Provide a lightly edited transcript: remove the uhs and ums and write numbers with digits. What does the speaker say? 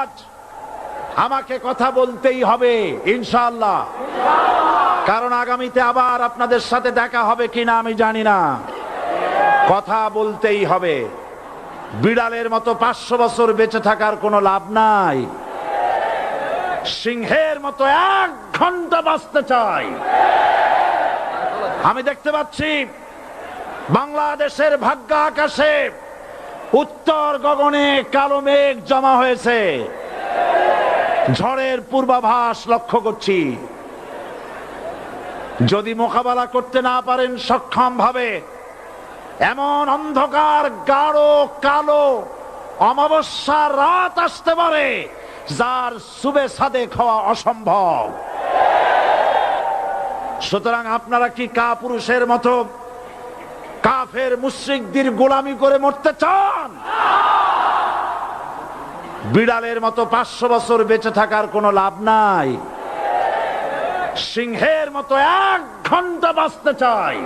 আজ আমাকে কথা বলতেই হবে ইনশাআল্লাহ, কারণ আগামীতে আবার আপনাদের সাথে দেখা হবে কিনা আমি জানি না। কথা বলতেই হবে। বিড়ালের মতো 500 বছর বেঁচে থাকার কোনো লাভ নাই। সিংহের মতো 1 ঘন্টা বাঁচতে চাই। আমি দেখতে পাচ্ছি বাংলাদেশের ভাগ্য আকাশে উত্তর গগনে কালো মেঘ জমা হয়েছে। ঝড়ের পূর্বাভাস লক্ষ্য করছি। যদি মোকাবেলা করতে না পারেন সক্ষম ভাবে, এমন অন্ধকার গাঢ় কালো অমাবস্যার রাত আসতে পারে যার সুবে সাদেক হওয়া অসম্ভব। সুতরাং আপনারা কি কাপুরুষের মতো কাফের মুশরিকদের গোলামি করে মরতে চান? বিড়ালের মতো 500 বছর বেঁচে থাকার কোনো লাভ নাই। সিংহের মতো 1 ঘন্টা বাঁচতে চাই।